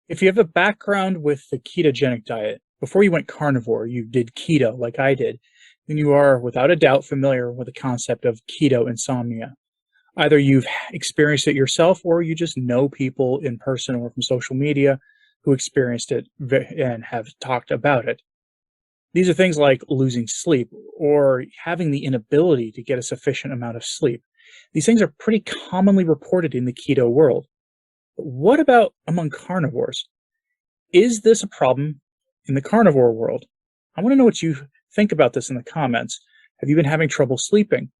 If you have a background with the ketogenic diet, before you went carnivore, you did keto like I did, then you are without a doubt familiar with the concept of keto insomnia. Either you've experienced it yourself or you just know people in person or from social media who experienced it and have talked about it. These are things like losing sleep or having the inability to get a sufficient amount of sleep. These things are pretty commonly reported in the keto world. But what about among carnivores? Is this a problem in the carnivore world? I want to know what you think about this in the comments. Have you been having trouble sleeping?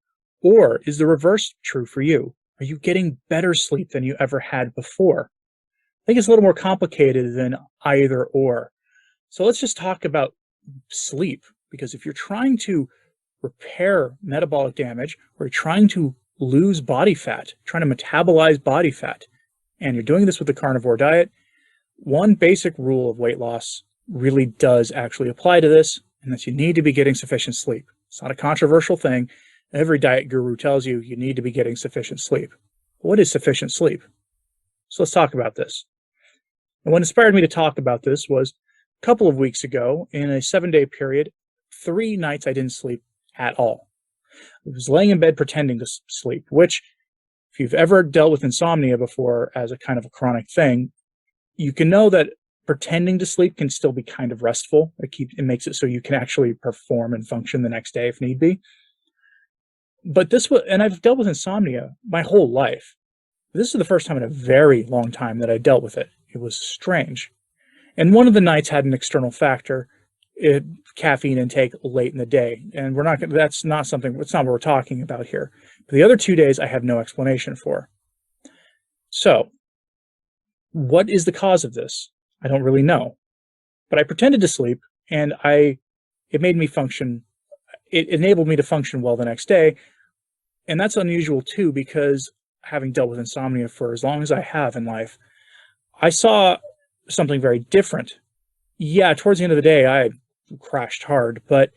Or is the reverse true for you? Are you getting better sleep than you ever had before? I think it's a little more complicated than either or. So let's just talk about sleep, because if you're trying to repair metabolic damage or you're trying to lose body fat, trying to metabolize body fat, and you're doing this with the carnivore diet, one basic rule of weight loss really does actually apply to this, and that's you need to be getting sufficient sleep. It's not a controversial thing. Every diet guru tells you you need to be getting sufficient sleep. But what is sufficient sleep? So let's talk about this. And what inspired me to talk about this was a couple of weeks ago, in a 7-day period, 3 nights I didn't sleep at all. I was laying in bed pretending to sleep, which, if you've ever dealt with insomnia before as a kind of a chronic thing, you can know that pretending to sleep can still be kind of restful. It makes it so you can actually perform and function the next day if need be. But this was, and I've dealt with insomnia my whole life. This is the first time in a very long time that I dealt with it. It was strange. And one of the nights had an external factor, caffeine intake late in the day. And that's not what we're talking about here. But the other 2 days I have no explanation for. So, what is the cause of this? I don't really know. But I pretended to sleep, and it made me function. It enabled me to function well the next day. And that's unusual too, because having dealt with insomnia for as long as I have in life, I saw something very different. Yeah, towards the end of the day, I crashed hard, but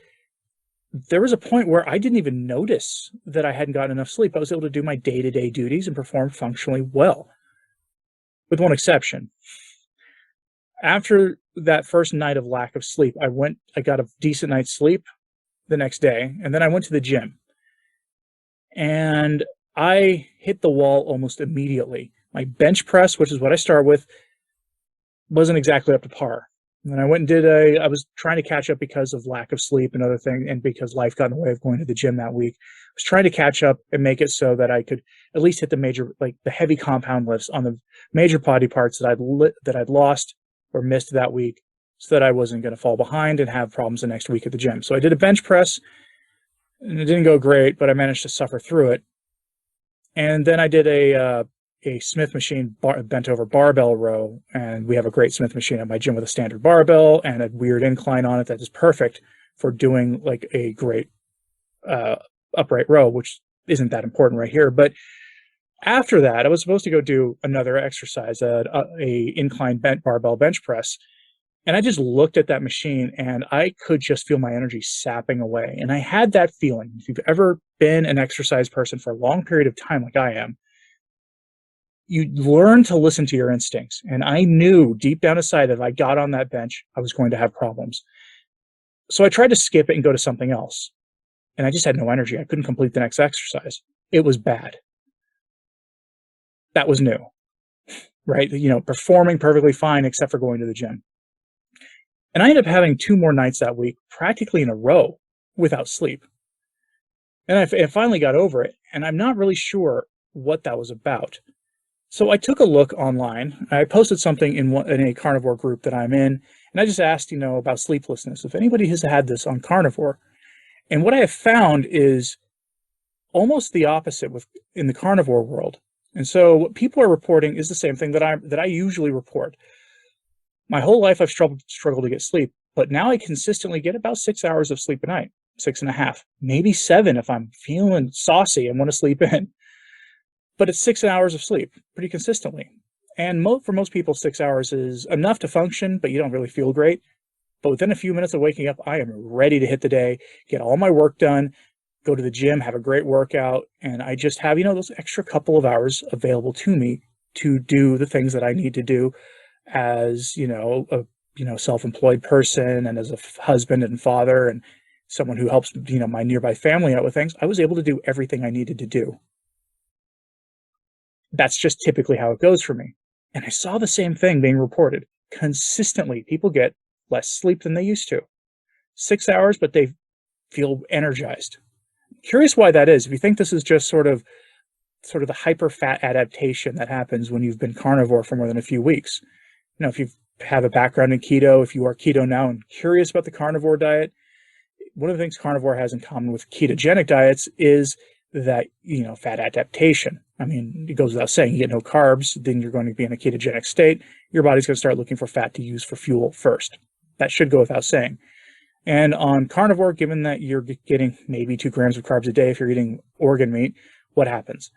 there was a point where I didn't even notice that I hadn't gotten enough sleep. I was able to do my day-to-day duties and perform functionally well, with one exception. After that first night of lack of sleep, I got a decent night's sleep the next day, and then I went to the gym. And I hit the wall almost immediately. My bench press, which is what I start with, wasn't exactly up to par. And I went and I was trying to catch up because of lack of sleep and other things, and because life got in the way of going to the gym that week. I was trying to catch up and make it so that I could at least hit the heavy compound lifts on the major body parts that I'd lost or missed that week, so that I wasn't going to fall behind and have problems the next week at the gym. So I did a bench press, and it didn't go great, but I managed to suffer through it. And then I did a Smith machine bent over barbell row, and we have a great Smith machine at my gym with a standard barbell and a weird incline on it that is perfect for doing like a great upright row, which isn't that important right here. But after that, I was supposed to go do another exercise, a incline bent barbell bench press. And I just looked at that machine and I could just feel my energy sapping away. And I had that feeling. If you've ever been an exercise person for a long period of time, like I am, you learn to listen to your instincts. And I knew deep down inside that if I got on that bench, I was going to have problems. So I tried to skip it and go to something else. And I just had no energy. I couldn't complete the next exercise. It was bad. That was new, right? Performing perfectly fine except for going to the gym. And I ended up having 2 more nights that week, practically in a row, without sleep. And I finally got over it, and I'm not really sure what that was about. So I took a look online. I posted something in a carnivore group that I'm in, and I just asked, about sleeplessness, if anybody has had this on carnivore. And what I have found is almost the opposite in the carnivore world. And so what people are reporting is the same thing that I usually report. My whole life I've struggled to get sleep, but now I consistently get about 6 hours of sleep a night, 6.5, maybe 7 if I'm feeling saucy and want to sleep in. But it's 6 hours of sleep pretty consistently. And for most people, 6 hours is enough to function, but you don't really feel great. But within a few minutes of waking up, I am ready to hit the day, get all my work done, go to the gym, have a great workout, and I just have, those extra couple of hours available to me to do the things that I need to do as, a self-employed person and as a husband and father and someone who helps, my nearby family out with things, I was able to do everything I needed to do. That's just typically how it goes for me. And I saw the same thing being reported consistently. People get less sleep than they used to. 6 hours, but they feel energized. Curious why that is. If you think this is just sort of the hyper fat adaptation that happens when you've been carnivore for more than a few weeks. If you have a background in keto, if you are keto now and curious about the carnivore diet, one of the things carnivore has in common with ketogenic diets is that, fat adaptation. I mean, it goes without saying, you get no carbs, then you're going to be in a ketogenic state. Your body's going to start looking for fat to use for fuel first. That should go without saying. And on carnivore, given that you're getting maybe 2 grams of carbs a day if you're eating organ meat, what happens?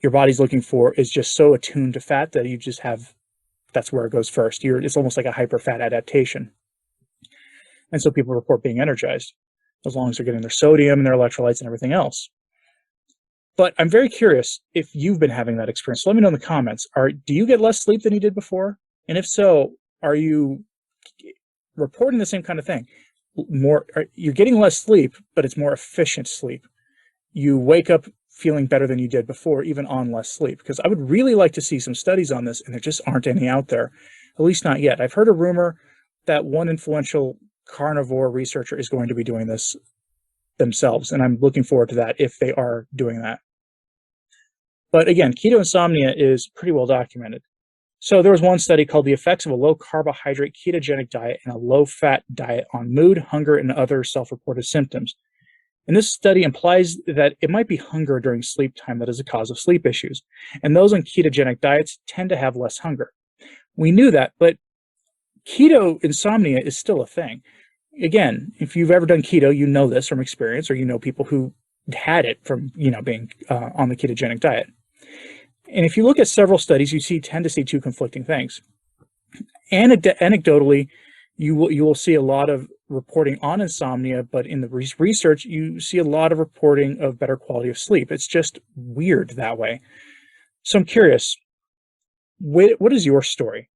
Your body's looking for is just so attuned to fat that you just have, that's where it goes first. It's almost like a hyper fat adaptation. And so people report being energized as long as they're getting their sodium and their electrolytes and everything else. But I'm very curious if you've been having that experience. So let me know in the comments. Do you get less sleep than you did before? And if so, are you reporting the same kind of thing? You're getting less sleep, but it's more efficient sleep. You wake up feeling better than you did before, even on less sleep. Because I would really like to see some studies on this, and there just aren't any out there, at least not yet. I've heard a rumor that one influential carnivore researcher is going to be doing this themselves, and I'm looking forward to that if they are doing that. But again, keto insomnia is pretty well documented. So there was one study called The Effects of a Low Carbohydrate Ketogenic Diet and a Low Fat Diet on Mood, Hunger, and Other Self-Reported Symptoms. And this study implies that it might be hunger during sleep time that is a cause of sleep issues. And those on ketogenic diets tend to have less hunger. We knew that, but keto insomnia is still a thing. Again, if you've ever done keto, you know this from experience, or you know people who had it from, being on the ketogenic diet. And if you look at several studies, you tend to see two conflicting things. Anecdotally, you will see a lot of reporting on insomnia, but in the research, you see a lot of reporting of better quality of sleep. It's just weird that way. So I'm curious, what is your story?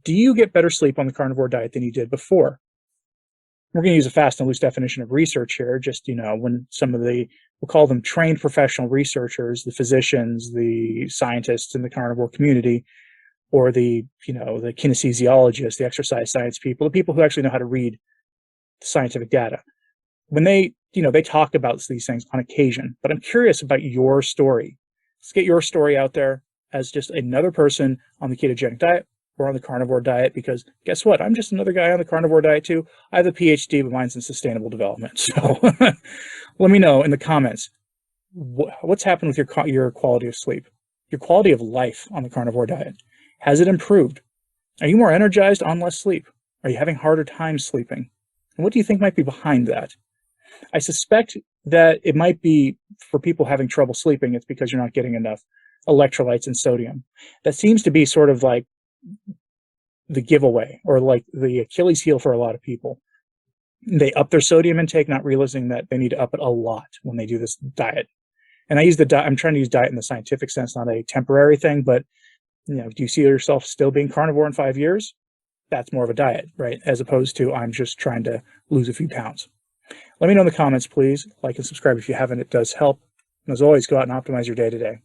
Do you get better sleep on the carnivore diet than you did before? We're going to use a fast and loose definition of research here. Just, when some of we'll call them trained professional researchers, the physicians, the scientists in the carnivore community, or the kinesiologists, the exercise science people, the people who actually know how to read scientific data. When they talk about these things on occasion, but I'm curious about your story. Let's get your story out there as just another person on the ketogenic diet or on the carnivore diet, because guess what? I'm just another guy on the carnivore diet too. I have a PhD, but mine's in sustainable development. So let me know in the comments, what's happened with your quality of sleep, your quality of life on the carnivore diet. Has it improved? Are you more energized on less sleep? Are you having harder time sleeping? And what do you think might be behind that? I suspect that it might be for people having trouble sleeping, it's because you're not getting enough electrolytes and sodium. That seems to be sort of like the giveaway, or like the Achilles heel for a lot of people. They up their sodium intake, not realizing that they need to up it a lot when they do this diet. And I'm trying to use diet in the scientific sense, not a temporary thing, but do you see yourself still being carnivore in 5 years? That's more of a diet, right? As opposed to I'm just trying to lose a few pounds. Let me know in the comments, please. Like and subscribe if you haven't. It does help. And as always, go out and optimize your day to day.